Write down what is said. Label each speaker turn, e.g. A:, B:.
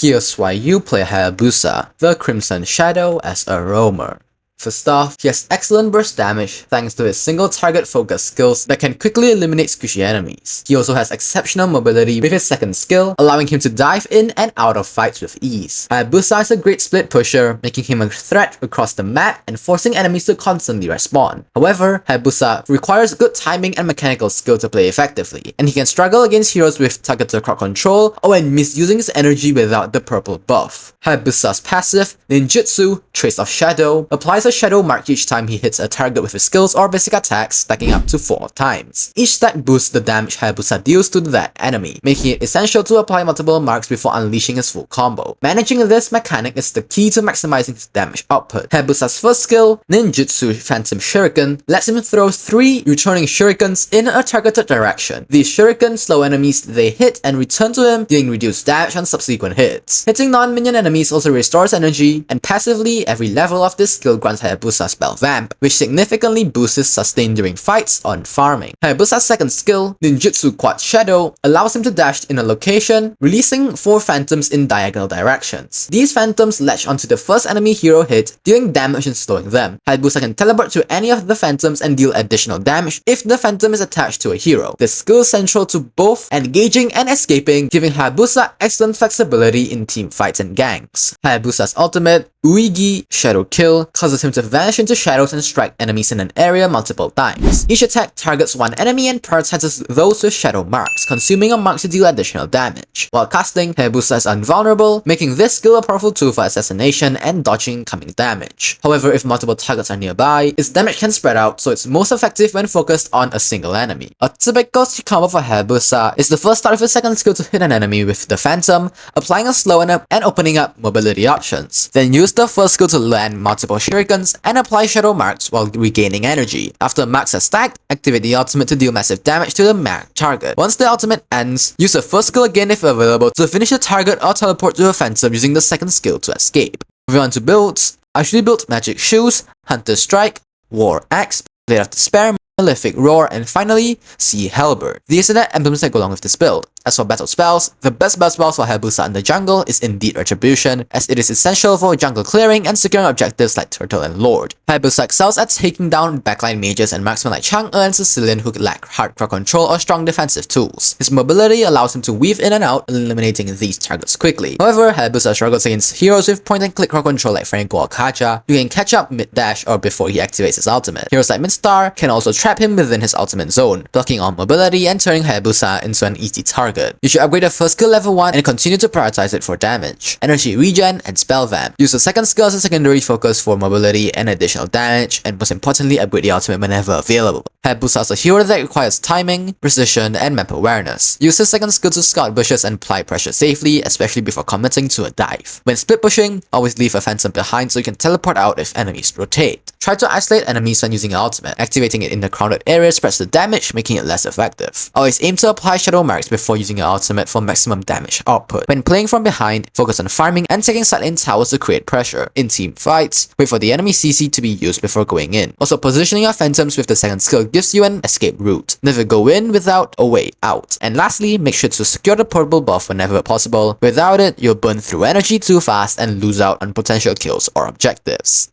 A: Here's why you play Hayabusa, the Crimson Shadow, as a roamer. First off, he has excellent burst damage thanks to his single target focus skills that can quickly eliminate squishy enemies. He also has exceptional mobility with his second skill, allowing him to dive in and out of fights with ease. Hayabusa is a great split pusher, making him a threat across the map and forcing enemies to constantly respawn. However, Hayabusa requires good timing and mechanical skill to play effectively, and he can struggle against heroes with targeted crowd control or when misusing his energy without the purple buff. Hayabusa's passive, Ninjutsu, Trace of Shadow, applies a shadow mark each time he hits a target with his skills or basic attacks, stacking up to 4 times. Each stack boosts the damage Hayabusa deals to that enemy, making it essential to apply multiple marks before unleashing his full combo. Managing this mechanic is the key to maximizing his damage output. Hayabusa's first skill, Ninjutsu Phantom Shuriken, lets him throw 3 returning shurikens in a targeted direction. These shurikens slow enemies they hit and return to him, dealing reduced damage on subsequent hits. Hitting non-minion enemies also restores energy, and passively, every level of this skill grants Hayabusa spell Vamp, which significantly boosts his sustain during fights on farming. Hayabusa's second skill, Ninjutsu Quad Shadow, allows him to dash in a location, releasing 4 phantoms in diagonal directions. These phantoms latch onto the first enemy hero hit, dealing damage and slowing them. Hayabusa can teleport to any of the phantoms and deal additional damage if the phantom is attached to a hero. This skill is central to both engaging and escaping, giving Hayabusa excellent flexibility in team fights and ganks. Hayabusa's ultimate, Uigi Shadow Kill, causes him to vanish into shadows and strike enemies in an area multiple times. Each attack targets one enemy and prioritizes those with shadow marks, consuming a mark to deal additional damage. While casting, Hayabusa is invulnerable, making this skill a powerful tool for assassination and dodging incoming damage. However, if multiple targets are nearby, its damage can spread out, so it's most effective when focused on a single enemy. A typical combo for Hayabusa is the first start of his second skill to hit an enemy with the Phantom, applying a slow and opening up mobility options. Then use the first skill to land multiple shurikens and apply shadow marks while regaining energy. After marks are stacked, activate the ultimate to deal massive damage to the marked target. Once the ultimate ends, use the first skill again if available to finish the target or teleport to a phantom using the second skill to escape. Moving on to builds, I actually built Magic Shoes, Hunter Strike, War Axe, Blade of Despair, Malefic Roar, and finally, Sea Halberd. These are the emblems that go along with this build. As for battle spells, the best battle spells for Hayabusa in the jungle is indeed Retribution, as it is essential for jungle clearing and securing objectives like Turtle and Lord. Hayabusa excels at taking down backline mages and marksmen like Chang'e and Sicilian who lack hard crowd control or strong defensive tools. His mobility allows him to weave in and out, eliminating these targets quickly. However, Hayabusa struggles against heroes with point-and-click crowd control like Franco or Kaja, who can catch up mid-dash or before he activates his ultimate. Heroes like Midstar can also trap him within his ultimate zone, blocking all mobility and turning Hayabusa into an easy target. You should upgrade the first skill level 1 and continue to prioritize it for damage, energy regen, and spell vamp. Use the second skill as a secondary focus for mobility and additional damage, and most importantly, upgrade the ultimate whenever available. Hayabusa is a hero that requires timing, precision, and map awareness. Use his second skill to scout bushes and apply pressure safely, especially before committing to a dive. When split pushing, always leave a phantom behind so you can teleport out if enemies rotate. Try to isolate enemies when using an ultimate. Activating it in the crowded area spreads the damage, making it less effective. Always aim to apply shadow marks before using your ultimate for maximum damage output. When playing from behind, focus on farming and taking side-lane towers to create pressure. In team fights, wait for the enemy CC to be used before going in. Also, positioning your phantoms with the second skill gives you an escape route. Never go in without a way out. And lastly, make sure to secure the purple buff whenever possible. Without it, you'll burn through energy too fast and lose out on potential kills or objectives.